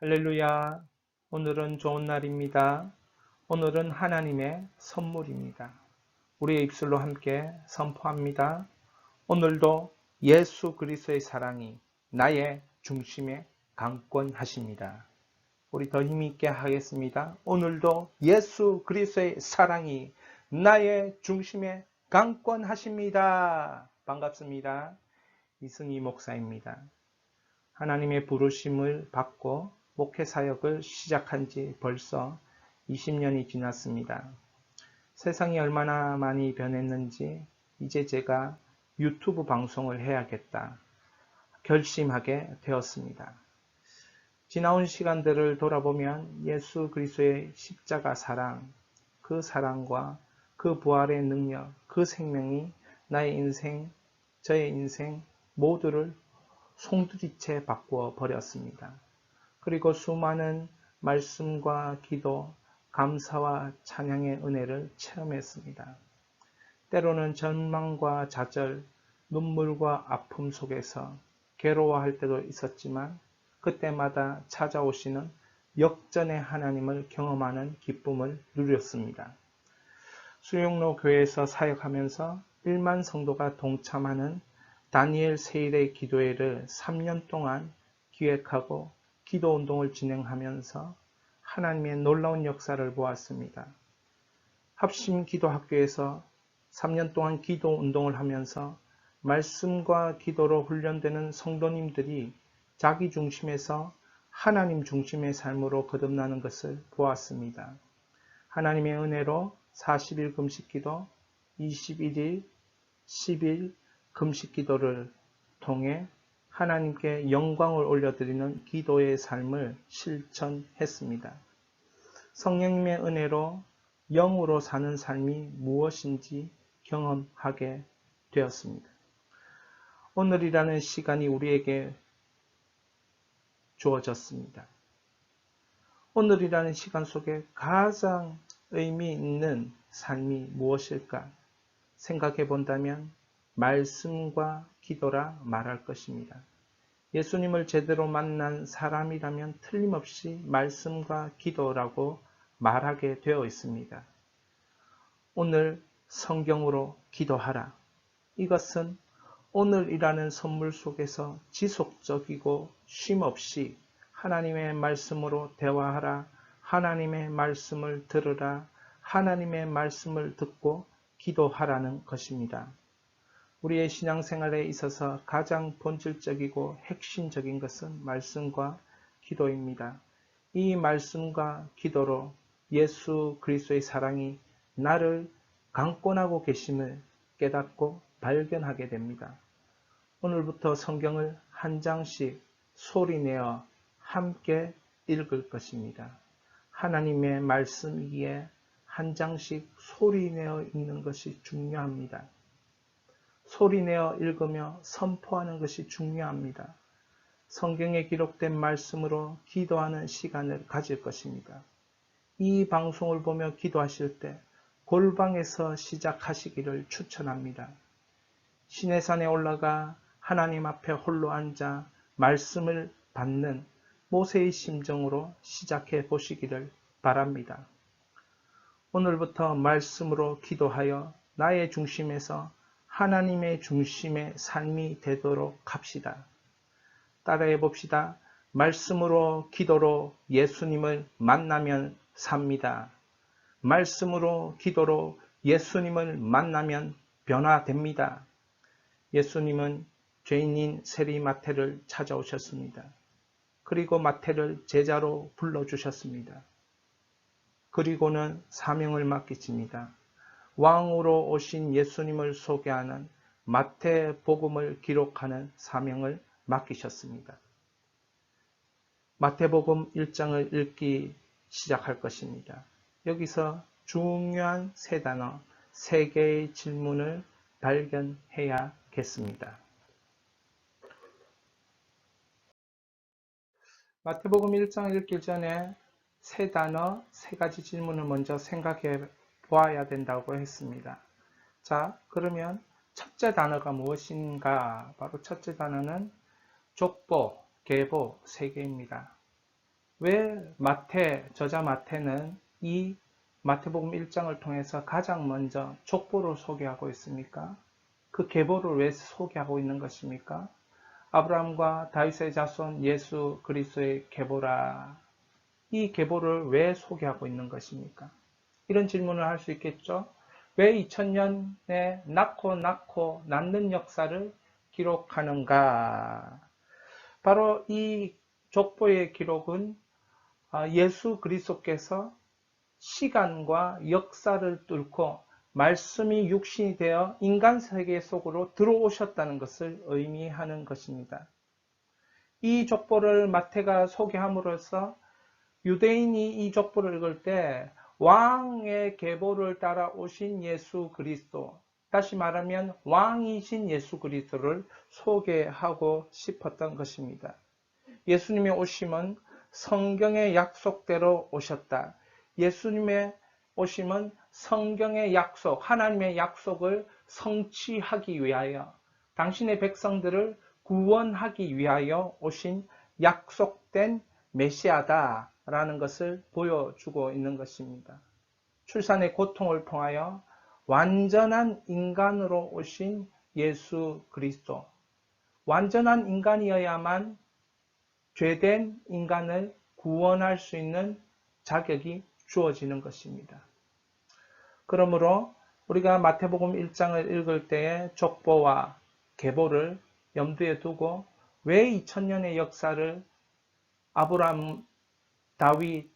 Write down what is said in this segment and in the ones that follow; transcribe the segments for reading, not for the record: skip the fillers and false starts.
할렐루야. 오늘은 좋은 날입니다. 오늘은 하나님의 선물입니다. 우리의 입술로 함께 선포합니다. 오늘도 예수 그리스도의 사랑이 나의 중심에 강권하십니다. 우리 더 힘있게 하겠습니다. 오늘도 예수 그리스도의 사랑이 나의 중심에 강권하십니다. 반갑습니다. 이승희 목사입니다. 하나님의 부르심을 받고 목회 사역을 시작한 지 벌써 20년이 지났습니다. 세상이 얼마나 많이 변했는지 이제 제가 유튜브 방송을 해야겠다 결심하게 되었습니다. 지나온 시간들을 돌아보면 예수 그리스도의 십자가 사랑, 그 사랑과 그 부활의 능력, 그 생명이 나의 인생, 저의 인생 모두를 송두리째 바꾸어 버렸습니다. 그리고 수많은 말씀과 기도, 감사와 찬양의 은혜를 체험했습니다. 때로는 절망과 좌절, 눈물과 아픔 속에서 괴로워할 때도 있었지만 그때마다 찾아오시는 역전의 하나님을 경험하는 기쁨을 누렸습니다. 수용로 교회에서 사역하면서 1만 성도가 동참하는 다니엘 세일의 기도회를 3년 동안 기획하고 기도운동을 진행하면서 하나님의 놀라운 역사를 보았습니다. 합심기도학교에서 3년 동안 기도운동을 하면서 말씀과 기도로 훈련되는 성도님들이 자기 중심에서 하나님 중심의 삶으로 거듭나는 것을 보았습니다. 하나님의 은혜로 40일 금식기도, 21일, 10일 금식기도를 통해 하나님께 영광을 올려드리는 기도의 삶을 실천했습니다. 성령님의 은혜로 영으로 사는 삶이 무엇인지 경험하게 되었습니다. 오늘이라는 시간이 우리에게 주어졌습니다. 오늘이라는 시간 속에 가장 의미 있는 삶이 무엇일까 생각해 본다면 말씀과 기도라 말할 것입니다. 예수님을 제대로 만난 사람이라면 틀림없이 말씀과 기도라고 말하게 되어 있습니다. 오늘 성경으로 기도하라. 이것은 오늘이라는 선물 속에서 지속적이고 쉼없이 하나님의 말씀으로 대화하라. 하나님의 말씀을 들으라. 하나님의 말씀을 듣고 기도하라는 것입니다. 우리의 신앙생활에 있어서 가장 본질적이고 핵심적인 것은 말씀과 기도입니다. 이 말씀과 기도로 예수 그리스도의 사랑이 나를 강권하고 계심을 깨닫고 발견하게 됩니다. 오늘부터 성경을 한 장씩 소리내어 함께 읽을 것입니다. 하나님의 말씀이기에 한 장씩 소리내어 읽는 것이 중요합니다. 소리내어 읽으며 선포하는 것이 중요합니다. 성경에 기록된 말씀으로 기도하는 시간을 가질 것입니다. 이 방송을 보며 기도하실 때 골방에서 시작하시기를 추천합니다. 시내산에 올라가 하나님 앞에 홀로 앉아 말씀을 받는 모세의 심정으로 시작해 보시기를 바랍니다. 오늘부터 말씀으로 기도하여 나의 중심에서 하나님의 중심의 삶이 되도록 합시다. 따라해 봅시다. 말씀으로 기도로 예수님을 만나면 삽니다. 말씀으로 기도로 예수님을 만나면 변화됩니다. 예수님은 죄인인 세리 마태를 찾아오셨습니다. 그리고 마태를 제자로 불러주셨습니다. 그리고는 사명을 맡기십니다. 왕으로 오신 예수님을 소개하는 마태복음을 기록하는 사명을 맡기셨습니다. 마태복음 1장을 읽기 시작할 것입니다. 여기서 중요한 세 단어, 세 개의 질문을 발견해야겠습니다. 마태복음 1장 읽기 전에 세 단어, 세 가지 질문을 먼저 생각해 보아야 된다고 했습니다. 자, 그러면 첫째 단어가 무엇인가? 바로 첫째 단어는 족보, 계보 세 개입니다. 왜 저자 마태는 이 마태복음 1장을 통해서 가장 먼저 족보를 소개하고 있습니까? 그 계보를 왜 소개하고 있는 것입니까? 아브라함과 다윗의 자손 예수 그리스도의 계보라. 이 계보를 왜 소개하고 있는 것입니까? 이런 질문을 할 수 있겠죠? 왜 2000년에 낳고 낳는 역사를 기록하는가? 바로 이 족보의 기록은 예수 그리스도께서 시간과 역사를 뚫고 말씀이 육신이 되어 인간 세계 속으로 들어오셨다는 것을 의미하는 것입니다. 이 족보를 마태가 소개함으로써 유대인이 이 족보를 읽을 때 왕의 계보를 따라 오신 예수 그리스도, 다시 말하면 왕이신 예수 그리스도를 소개하고 싶었던 것입니다. 예수님의 오심은 성경의 약속대로 오셨다. 예수님의 오심은 성경의 약속, 하나님의 약속을 성취하기 위하여, 당신의 백성들을 구원하기 위하여 오신 약속된 메시아다라는 것을 보여주고 있는 것입니다. 출산의 고통을 통하여 완전한 인간으로 오신 예수 그리스도, 완전한 인간이어야만 죄된 인간을 구원할 수 있는 자격이 주어지는 것입니다. 그러므로 우리가 마태복음 1장을 읽을 때에 족보와 계보를 염두에 두고 왜 2000년의 역사를 아브라함, 다윗,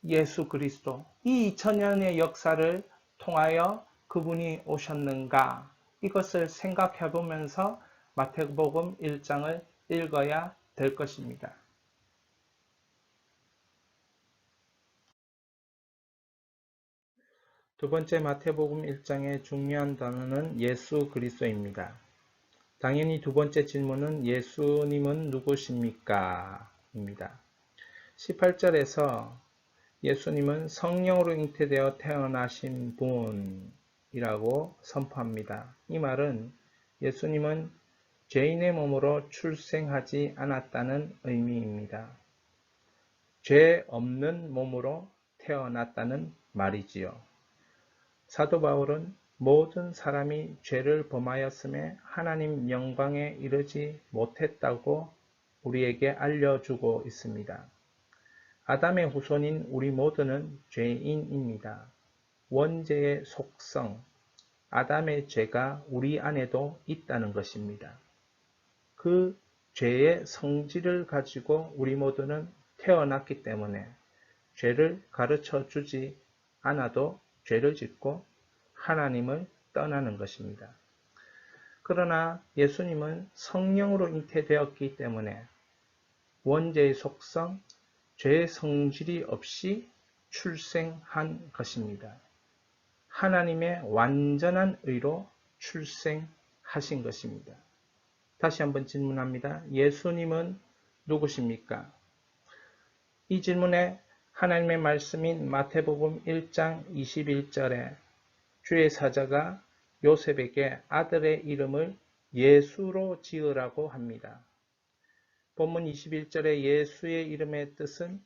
예수 그리스도, 이 2000년의 역사를 통하여 그분이 오셨는가, 이것을 생각해 보면서 마태복음 1장을 읽어야 될 것입니다. 두 번째 마태복음 1장의 중요한 단어는 예수 그리스도입니다. 당연히 두 번째 질문은 예수님은 누구십니까? 입니다. 18절에서 예수님은 성령으로 잉태되어 태어나신 분이라고 선포합니다. 이 말은 예수님은 죄인의 몸으로 출생하지 않았다는 의미입니다. 죄 없는 몸으로 태어났다는 말이지요. 사도 바울은 모든 사람이 죄를 범하였음에 하나님 영광에 이르지 못했다고 우리에게 알려주고 있습니다. 아담의 후손인 우리 모두는 죄인입니다. 원죄의 속성, 아담의 죄가 우리 안에도 있다는 것입니다. 그 죄의 성질을 가지고 우리 모두는 태어났기 때문에 죄를 가르쳐 주지 않아도 죄를 짓고 하나님을 떠나는 것입니다. 그러나 예수님은 성령으로 잉태되었기 때문에 원죄의 속성, 죄의 성질이 없이 출생한 것입니다. 하나님의 완전한 의로 출생하신 것입니다. 다시 한번 질문합니다. 예수님은 누구십니까? 이 질문에 하나님의 말씀인 마태복음 1장 21절에 주의 사자가 요셉에게 아들의 이름을 예수로 지으라고 합니다. 본문 21절의 예수의 이름의 뜻은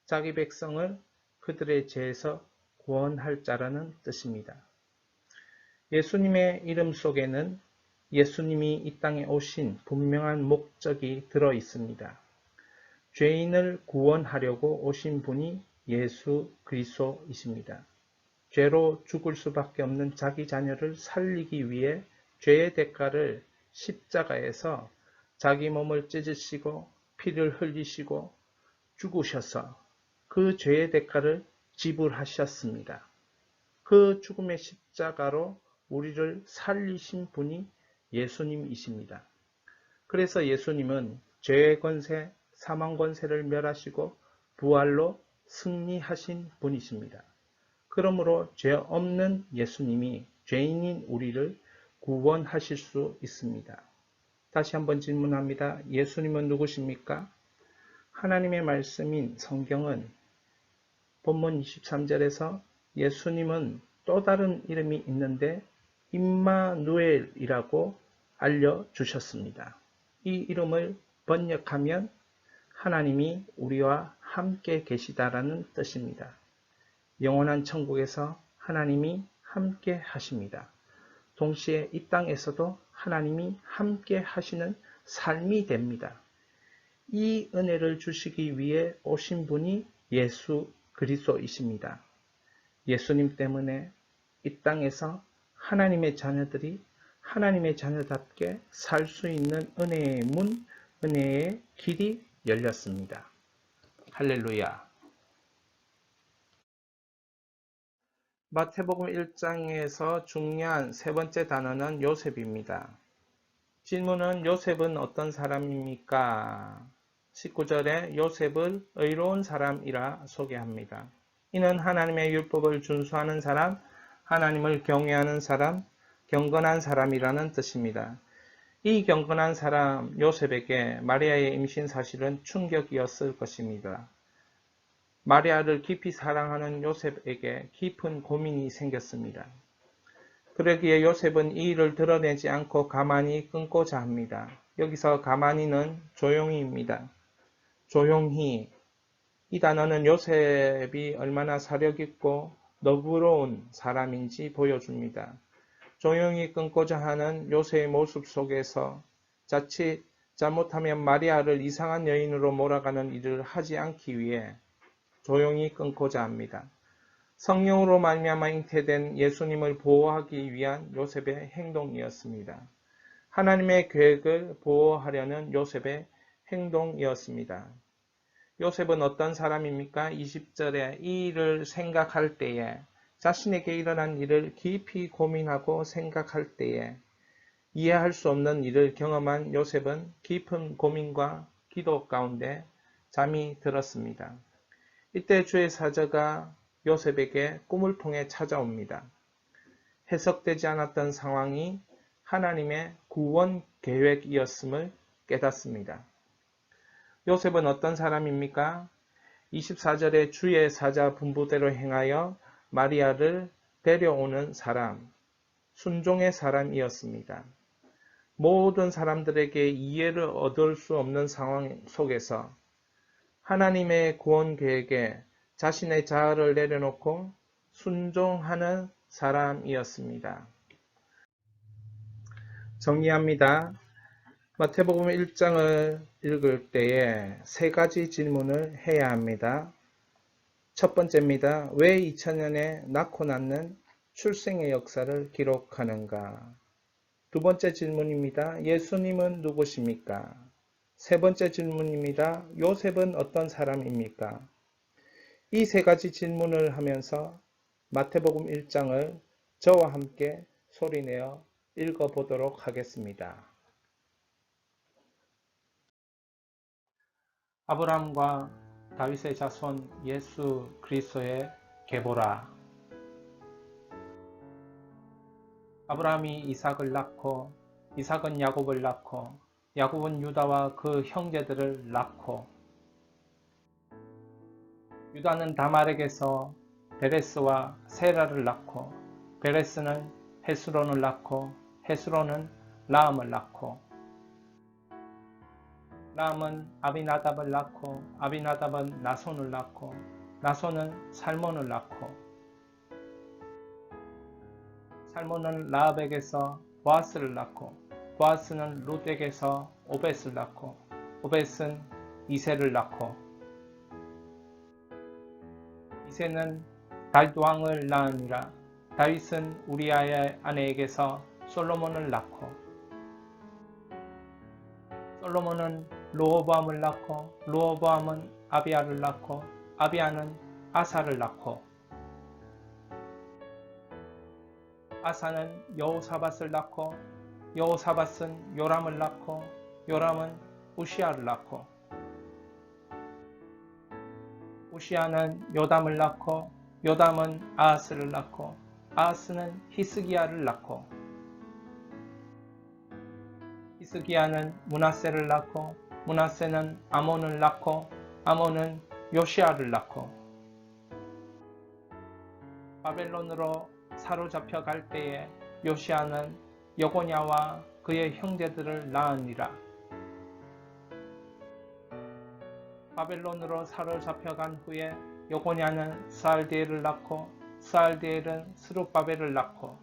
자기 백성을 그들의 죄에서 구원할 자라는 뜻입니다. 예수님의 이름 속에는 예수님이 이 땅에 오신 분명한 목적이 들어 있습니다. 죄인을 구원하려고 오신 분이 예수 그리스도이십니다. 죄로 죽을 수밖에 없는 자기 자녀를 살리기 위해 죄의 대가를 십자가에서 자기 몸을 찢으시고 피를 흘리시고 죽으셔서 그 죄의 대가를 지불하셨습니다. 그 죽음의 십자가로 우리를 살리신 분이 예수님이십니다. 그래서 예수님은 죄의 권세, 사망 권세를 멸하시고 부활로 승리하신 분이십니다. 그러므로 죄 없는 예수님이 죄인인 우리를 구원하실 수 있습니다. 다시 한번 질문합니다. 예수님은 누구십니까? 하나님의 말씀인 성경은 본문 23절에서 예수님은 또 다른 이름이 있는데 임마누엘이라고 알려주셨습니다. 이 이름을 번역하면 하나님이 우리와 함께 계시다라는 뜻입니다. 영원한 천국에서 하나님이 함께 하십니다. 동시에 이 땅에서도 하나님이 함께 하시는 삶이 됩니다. 이 은혜를 주시기 위해 오신 분이 예수 그리스도이십니다. 예수님 때문에 이 땅에서 하나님의 자녀들이 하나님의 자녀답게 살 수 있는 은혜의 문, 은혜의 길이 열렸습니다. 할렐루야. 마태복음 1장에서 중요한 세 번째 단어는 요셉입니다. 질문은 요셉은 어떤 사람입니까? 19절에 요셉을 의로운 사람이라 소개합니다. 이는 하나님의 율법을 준수하는 사람, 하나님을 경외하는 사람, 경건한 사람이라는 뜻입니다. 이 경건한 사람 요셉에게 마리아의 임신 사실은 충격이었을 것입니다. 마리아를 깊이 사랑하는 요셉에게 깊은 고민이 생겼습니다. 그러기에 요셉은 이 일을 드러내지 않고 가만히 끊고자 합니다. 여기서 가만히는 조용히입니다. 조용히. 이 단어는 요셉이 얼마나 사력있고 너그러운 사람인지 보여줍니다. 조용히 끊고자 하는 요셉의 모습 속에서 자칫 잘못하면 마리아를 이상한 여인으로 몰아가는 일을 하지 않기 위해 조용히 끊고자 합니다. 성령으로 말미암아 잉태된 예수님을 보호하기 위한 요셉의 행동이었습니다. 하나님의 계획을 보호하려는 요셉의 행동이었습니다. 요셉은 어떤 사람입니까? 20절에 이 일을 생각할 때에 자신에게 일어난 일을 깊이 고민하고 생각할 때에 이해할 수 없는 일을 경험한 요셉은 깊은 고민과 기도 가운데 잠이 들었습니다. 이때 주의 사자가 요셉에게 꿈을 통해 찾아옵니다. 해석되지 않았던 상황이 하나님의 구원 계획이었음을 깨닫습니다. 요셉은 어떤 사람입니까? 24절에 주의 사자 분부대로 행하여 마리아를 데려오는 사람, 순종의 사람이었습니다. 모든 사람들에게 이해를 얻을 수 없는 상황 속에서 하나님의 구원 계획에 자신의 자아를 내려놓고 순종하는 사람이었습니다. 정리합니다. 마태복음 1장을 읽을 때에 세 가지 질문을 해야 합니다. 첫 번째입니다. 왜 2000년에 낳고 낳는 출생의 역사를 기록하는가? 두 번째 질문입니다. 예수님은 누구십니까? 세 번째 질문입니다. 요셉은 어떤 사람입니까? 이 세 가지 질문을 하면서 마태복음 1장을 저와 함께 소리내어 읽어보도록 하겠습니다. 아브라함과 다윗의 자손 예수 그리스도의 계보라. 아브라함이 이삭을 낳고 이삭은 야곱을 낳고 야곱은 유다와 그 형제들을 낳고 유다는 다말에게서 베레스와 세라를 낳고 베레스는 헤스론을 낳고 헤스론은 라암을 낳고 라암은 아비나답을 낳고 아비나답은 나손을 낳고 나손은 살몬을 낳고 살몬은 라합에게서 보아스를 낳고 보아스는 룻에게서 오벳을 낳고 오벳은 이새를 낳고 이새는 다윗 왕을 낳으니라. 다윗은 우리아의 아내에게서 솔로몬을 낳고 솔로몬은 르호보암을 낳고 르호보암은 아비야를 낳고 아비야는 아사를 낳고 아사는 여호사밧을 낳고 여호사밧은 요람을 낳고 요람은 우시야를 낳고 우시야는 요담을 낳고 요담은 아하스를 낳고 아하스는 히스기야를 낳고 히스기야는 므낫세를 낳고 므낫세는 아몬을 낳고 아몬은 요시야를 낳고 바벨론으로 사로잡혀 갈 때에 요시야는 여고냐와 그의 형제들을 낳으니라. 바벨론으로 사로잡혀간 후에 여고냐는 스알디엘을 낳고 스알디엘은 스룹바벨을 낳고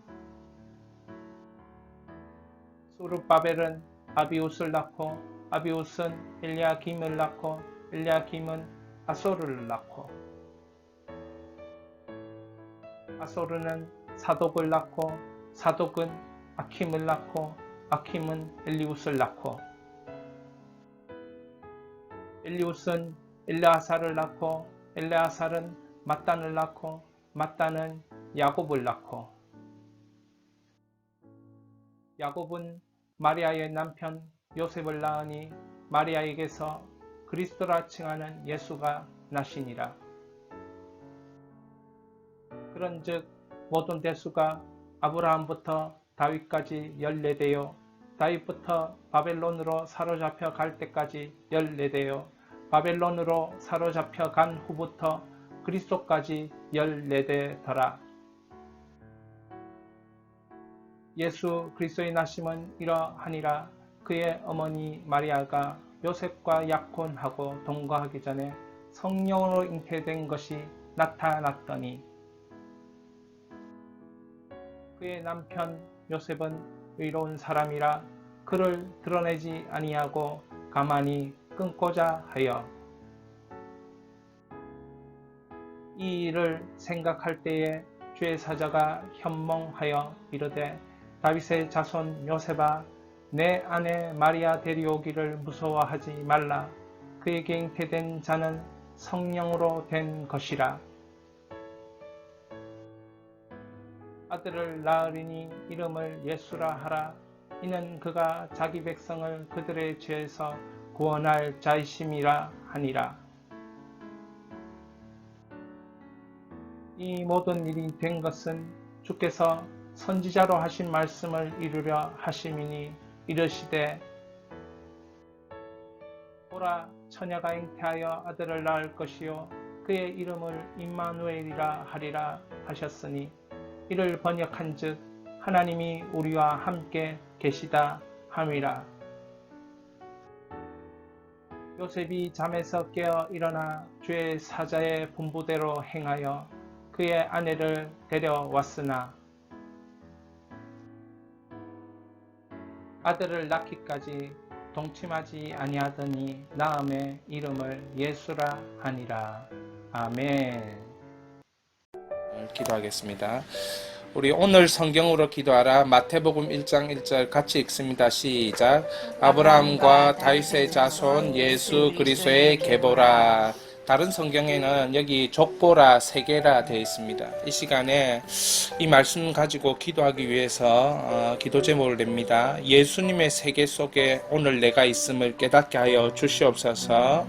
스룹바벨은 아비웃을 낳고 아비웃은 엘리야김을 낳고 엘리야김은 아소르를 낳고 아소르는 사독을 낳고 사독은 아킴을 낳고 아킴은 엘리웃을 낳고 엘리웃은 엘르아살을 낳고 엘르아살은 mat단을 낳고 mat단은 야곱을 낳고 야곱은 마리아의 남편 요셉을 낳으니 마리아에게서 그리스도라 칭하는 예수가 나시니라. 그런즉 모든 대수가 아브라함부터 다윗까지 14대요 다윗부터 바벨론으로 사로잡혀 갈 때까지 14대요 바벨론으로 사로잡혀 간 후부터 그리스도까지 14대더라. 예수 그리스도의 나심은 이러하니라. 그의 어머니 마리아가 요셉과 약혼하고 동거하기 전에 성령으로 잉태된 것이 나타났더니 그의 남편 요셉은 의로운 사람이라 그를 드러내지 아니하고 가만히 끊고자 하여 이 일을 생각할 때에 주의 사자가 현몽하여 이르되 다윗의 자손 요셉아 내 아내 마리아 데려오기를 무서워하지 말라. 그에게 잉태된 자는 성령으로 된 것이라. 아들을 낳으리니 이름을 예수라 하라. 이는 그가 자기 백성을 그들의 죄에서 구원할 자이심이라 하니라. 이 모든 일이 된 것은 주께서 선지자로 하신 말씀을 이루려 하심이니 이르시되 보라 처녀가 잉태하여 아들을 낳을 것이요 그의 이름을 임마누엘이라 하리라 하셨으니 이를 번역한즉 하나님이 우리와 함께 계시다 함이라. 요셉이 잠에서 깨어 일어나 주의 사자의 분부대로 행하여 그의 아내를 데려왔으나 아들을 낳기까지 동침하지 아니하더니 낳음의 이름을 예수라 하니라. 아멘. 기도하겠습니다. 우리 오늘 성경으로 기도하라. 마태복음 1장 1절 같이 읽습니다. 시작. 아브라함과 다윗의 자손 예수 그리스도의 계보라. 다른 성경에는 여기 족보라 세계라 되어 있습니다. 이 시간에 이 말씀 가지고 기도하기 위해서 기도 제목을 냅니다. 예수님의 세계 속에 오늘 내가 있음을 깨닫게 하여 주시옵소서.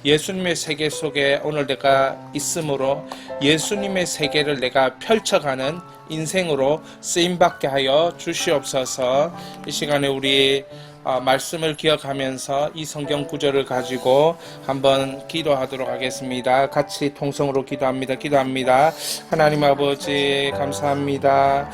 예수님의 세계 속에 오늘 내가 있으므로 예수님의 세계를 내가 펼쳐가는 인생으로 쓰임받게 하여 주시옵소서. 이 시간에 우리 말씀을 기억하면서 이 성경 구절을 가지고 한번 기도하도록 하겠습니다. 같이 통성으로 기도합니다. 하나님 아버지 감사합니다.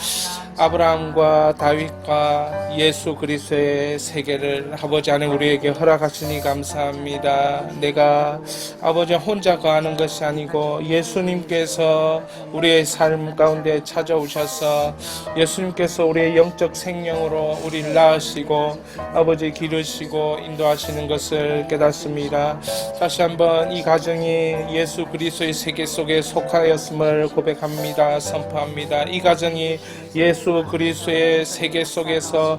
아브라함과 다윗과 예수 그리스도의 세계를 아버지 안에 우리에게 허락하시니 감사합니다. 내가 아버지 혼자 거하는 것이 아니고 예수님께서 우리의 삶 가운데 찾아오셔서 예수님께서 우리의 영적 생명으로 우리를 낳으시고 아버지 기르시고 인도하시는 것을 깨닫습니다. 다시 한번 이 가정이 예수 그리스도의 세계 속에 속하였음을 고백합니다. 선포합니다. 이 가정이 예수 그리스도의 세계 속에서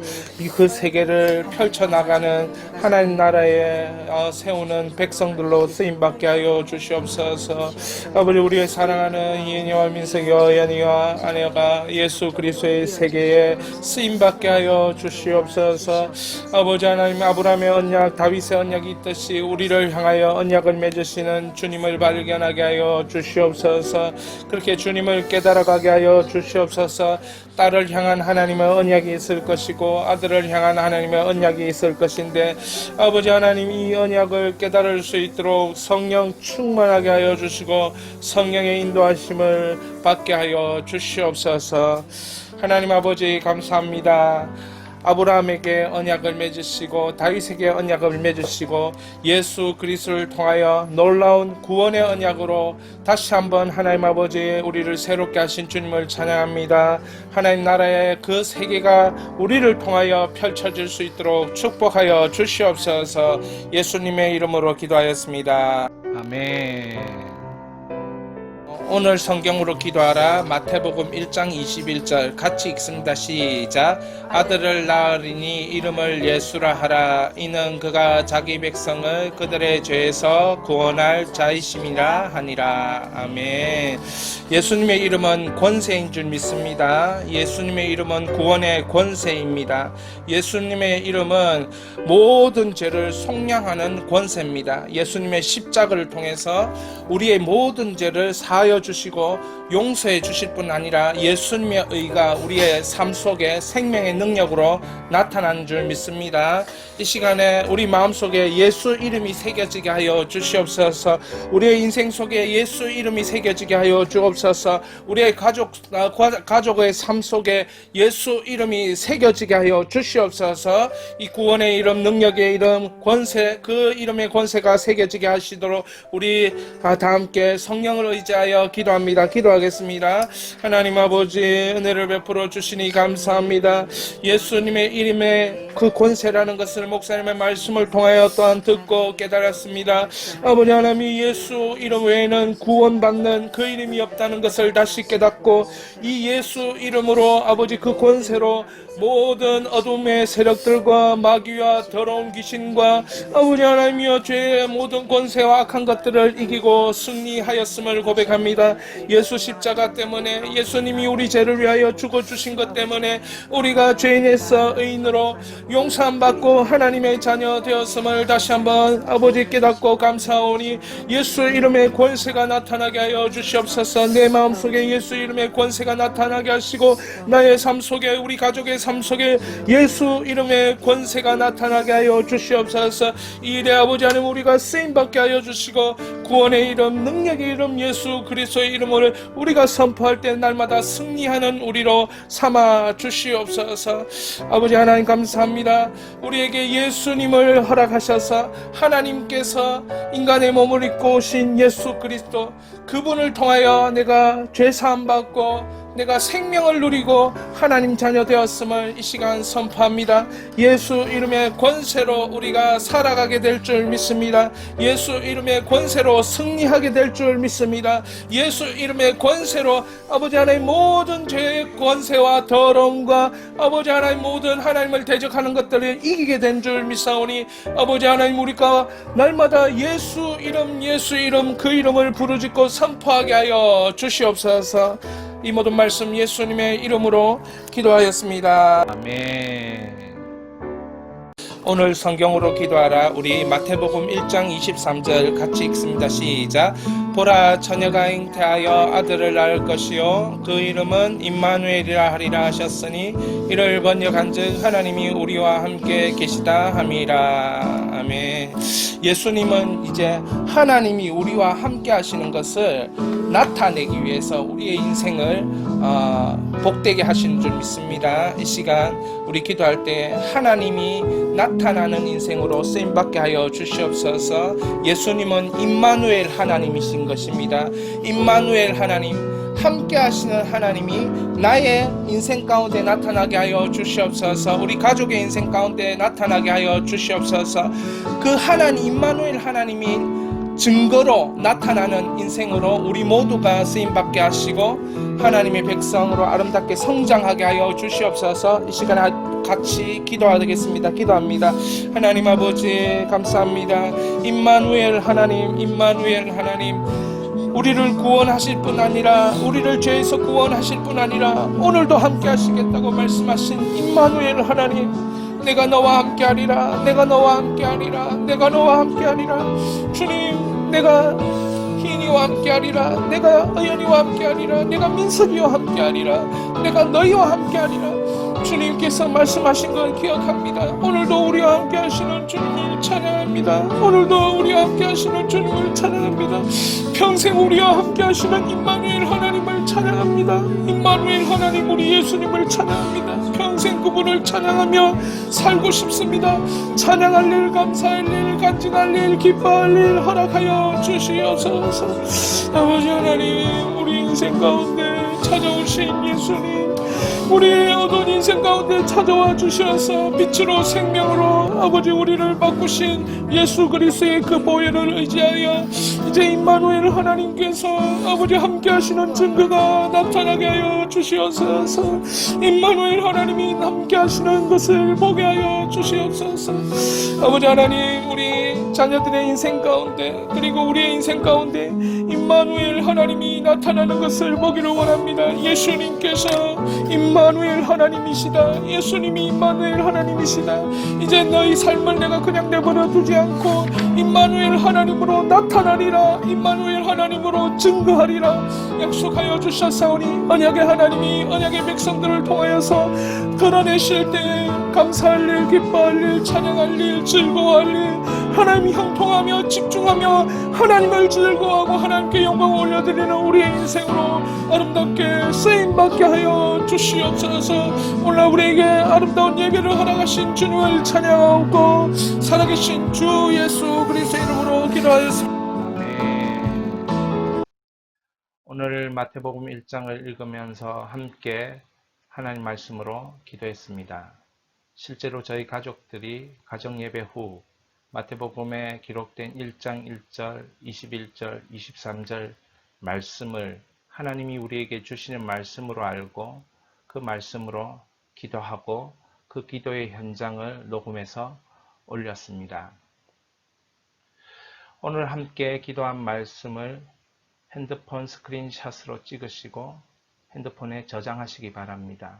그 세계를 펼쳐나가는 하나님 나라에 세우는 백성들로 쓰임받게 하여 주시옵소서. 아버지 우리의 사랑하는 이은혜와 민석이 어연이와 아내가 예수 그리스도의 세계에 쓰임받게 하여 주시옵소서. 아버지 하나님 아브라함의 언약 다윗의 언약이 있듯이 우리를 향하여 언약을 맺으시는 주님을 발견하게 하여 주시옵소서. 그렇게 주님을 깨달아가게 하여 주시옵소서. 딸을 향한 하나님의 언약이 있을 것이고 아들을 향한 하나님의 언약이 있을 것인데 아버지 하나님 이 언약을 깨달을 수 있도록 성령 충만하게 하여 주시고 성령의 인도하심을 받게 하여 주시옵소서. 하나님 아버지 감사합니다. 아브라함에게 언약을 맺으시고 다윗에게 언약을 맺으시고 예수 그리스도를 통하여 놀라운 구원의 언약으로 다시 한번 하나님 아버지 우리를 새롭게 하신 주님을 찬양합니다. 하나님 나라의 그 세계가 우리를 통하여 펼쳐질 수 있도록 축복하여 주시옵소서. 예수님의 이름으로 기도하였습니다. 아멘. 오늘 성경으로 기도하라. 마태복음 1장 21절 같이 읽습니다. 시작. 아들을 낳으리니 이름을 예수라 하라. 이는 그가 자기 백성을 그들의 죄에서 구원할 자이심이라 하니라. 아멘. 예수님의 이름은 권세인 줄 믿습니다. 예수님의 이름은 구원의 권세입니다. 예수님의 이름은 모든 죄를 속량하는 권세입니다. 예수님의 십자가를 통해서 우리의 모든 죄를 사하여 주시고 용서해 주실 뿐 아니라 예수님의 의가 우리의 삶 속에 생명의 능력으로 나타난 줄 믿습니다. 이 시간에 우리 마음속에 예수 이름이 새겨지게 하여 주시옵소서. 우리의 인생 속에 예수 이름이 새겨지게 하여 주옵소서. 우리의 가족의 삶 속에 예수 이름이 새겨지게 하여 주시옵소서. 이 구원의 이름, 능력의 이름, 권세, 그 이름의 권세가 새겨지게 하시도록 우리 다 함께 성령을 의지하여 기도합니다. 기도하겠습니다. 하나님 아버지 은혜를 베풀어 주시니 감사합니다. 예수님의 이름의 그 권세라는 것을 목사님의 말씀을 통하여 또한 듣고 깨달았습니다. 아버지 하나님 예수 이름 외에는 구원받는 그 이름이 없다는 것을 다시 깨닫고 이 예수 이름으로 아버지 그 권세로 모든 어둠의 세력들과 마귀와 더러운 귀신과 아버지 하나님이여 죄의 모든 권세와 악한 것들을 이기고 승리하였음을 고백합니다. 예수 십자가 때문에 예수님이 우리 죄를 위하여 죽어주신 것 때문에 우리가 죄인에서 의인으로 용서함 받고 하나님의 자녀 되었음을 다시 한번 아버지 깨닫고 감사하오니 예수 이름의 권세가 나타나게 하여 주시옵소서. 내 마음속에 예수 이름의 권세가 나타나게 하시고 나의 삶 속에 우리 가족의 삶 속에 예수 이름의 권세가 나타나게 하여 주시옵소서. 이 일에 아버지 하나님 우리가 쓰임받게 하여 주시고 구원의 이름, 능력의 이름 예수 그리스도의 이름을 우리가 선포할 때 날마다 승리하는 우리로 삼아 주시옵소서. 아버지 하나님 감사합니다. 우리에게 예수님을 허락하셔서 하나님께서 인간의 몸을 입고 오신 예수 그리스도 그분을 통하여 내가 죄사함 받고 내가 생명을 누리고 하나님 자녀 되었음을 이 시간 선포합니다. 예수 이름의 권세로 우리가 살아가게 될 줄 믿습니다. 예수 이름의 권세로 승리하게 될 줄 믿습니다. 예수 이름의 권세로 아버지 하나님 모든 죄의 권세와 더러움과 아버지 하나님 모든 하나님을 대적하는 것들을 이기게 된 줄 믿사오니 아버지 하나님 우리가 날마다 예수 이름 그 이름을 부르짖고 선포하게 하여 주시옵소서. 이 모든 말씀 예수님의 이름으로 기도하였습니다. 아멘. 오늘 성경으로 기도하라. 우리 마태복음 1장 23절 같이 읽습니다. 시작. 보라 처녀가 잉태하여 아들을 낳을 것이요 그 이름은 임마누엘이라 하리라 하셨으니 이를 번역한즉 하나님이 우리와 함께 계시다 함이라. 아멘. 예수님은 이제 하나님이 우리와 함께 하시는 것을 나타내기 위해서 우리의 인생을 복되게 하시는 줄 믿습니다. 이 시간 우리 기도할 때 하나님이 나타나는 인생으로 쓰임받게 하여 주시옵소서. 예수님은 임마누엘 하나님이신 것입니다. 임마누엘 하나님, 함께 하시는 하나님이 나의 인생 가운데 나타나게 하여 주시옵소서. 우리 가족의 인생 가운데 나타나게 하여 주시옵소서. 그 하나님 임마누엘 하나님이 증거로 나타나는 인생으로 우리 모두가 쓰임받게 하시고 하나님의 백성으로 아름답게 성장하게 하여 주시옵소서. 이 시간에 같이 기도하겠습니다. 기도합니다. 하나님 아버지 감사합니다. 임마누엘 하나님, 임마누엘 하나님, 우리를 구원하실 뿐 아니라 우리를 죄에서 구원하실 뿐 아니라 오늘도 함께 하시겠다고 말씀하신 임마누엘 하나님, 내가 너와 함께하리라, 내가 너와 함께하리라, 내가 너와 함께하리라. 주님, 내가 희인이와 함께하리라, 내가 의연이와 함께하리라, 내가 민석이와 함께하리라, 내가 너희와 함께하리라. 주님께서 말씀하신 걸 기억합니다. 오늘도 우리와 함께 하시는 주님을 찬양합니다. 오늘도 우리와 함께 하시는 주님을 찬양합니다. 평생 우리와 함께 하시는 임마누엘 하나님을 찬양합니다. 임마누엘 하나님 우리 예수님을 찬양합니다. 평생 그분을 찬양하며 살고 싶습니다. 찬양할 일, 감사할 일, 간증할 일, 기뻐할 일 허락하여 주시옵소서. 아버지 하나님, 우리 인생 가운데 찾아오신 예수님, 우리의 어두운 인생 가운데 찾아와 주셔서 빛으로 생명으로 아버지 우리를 바꾸신 예수 그리스도의 그 보혈을 의지하여 이제 임마누엘 하나님께서 아버지 함께 하시는 증거가 나타나게 하여 주시옵소서. 임마누엘 하나님이 함께 하시는 것을 보게 하여 주시옵소서. 아버지 하나님, 우리 자녀들의 인생 가운데 그리고 우리의 인생 가운데 임마누엘 하나님이 나타나는 것을 보기를 원합니다. 예수님께서 임마누엘 하나님이시다. 예수님이 임마누엘 하나님이시다. 이제 너희 삶을 내가 그냥 내버려 두지 않고 임마누엘 하나님으로 나타나리라. 임마누엘 하나님으로 증거하리라 약속하여 주셨사오니 언약의 하나님이 언약의 백성들을 통하여서 드러내실 때에 감사할 일, 기뻐할 일, 찬양할 일, 즐거워할 일, 하나님 형통하며 집중하며 하나님을 즐거워하고 하나님께 영광을 올려드리는 우리의 인생으로 아름답게 쓰임받게 하여 주시옵소서. 오늘 우리에게 아름다운 예배를 허락하신 주님을 찬양하고 살아계신 주 예수 그리스도의 이름으로 기도하였습니다. 오늘 마태복음 1장을 읽으면서 함께 하나님 말씀으로 기도했습니다. 실제로 저희 가족들이 가정예배 후 마태복음에 기록된 1장 1절, 21절, 23절 말씀을 하나님이 우리에게 주시는 말씀으로 알고 그 말씀으로 기도하고 그 기도의 현장을 녹음해서 올렸습니다. 오늘 함께 기도한 말씀을 핸드폰 스크린샷으로 찍으시고 핸드폰에 저장하시기 바랍니다.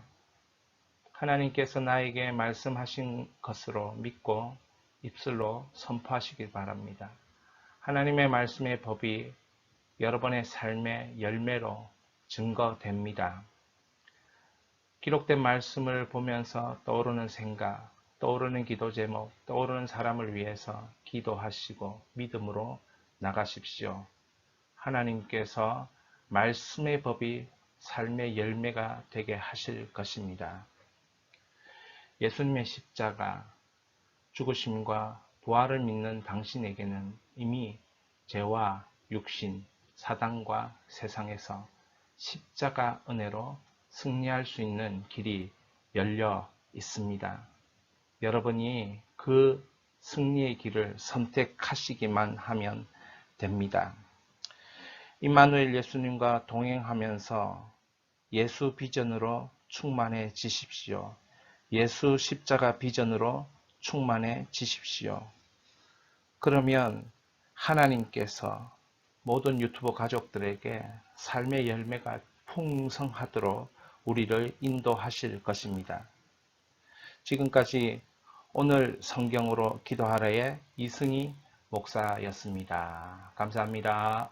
하나님께서 나에게 말씀하신 것으로 믿고 입술로 선포하시기 바랍니다. 하나님의 말씀의 법이 여러분의 삶의 열매로 증거됩니다. 기록된 말씀을 보면서 떠오르는 생각, 떠오르는 기도 제목, 떠오르는 사람을 위해서 기도하시고 믿음으로 나가십시오. 하나님께서 말씀의 법이 삶의 열매가 되게 하실 것입니다. 예수님의 십자가, 죽으심과 부활을 믿는 당신에게는 이미 죄와 육신, 사단과 세상에서 십자가 은혜로 승리할 수 있는 길이 열려 있습니다. 여러분이 그 승리의 길을 선택하시기만 하면 됩니다. 임마누엘 예수님과 동행하면서 예수 비전으로 충만해지십시오. 예수 십자가 비전으로 충만해지십시오. 그러면 하나님께서 모든 유튜브 가족들에게 삶의 열매가 풍성하도록 우리를 인도하실 것입니다. 지금까지 오늘 성경으로 기도하라의 이승희 목사였습니다. 감사합니다.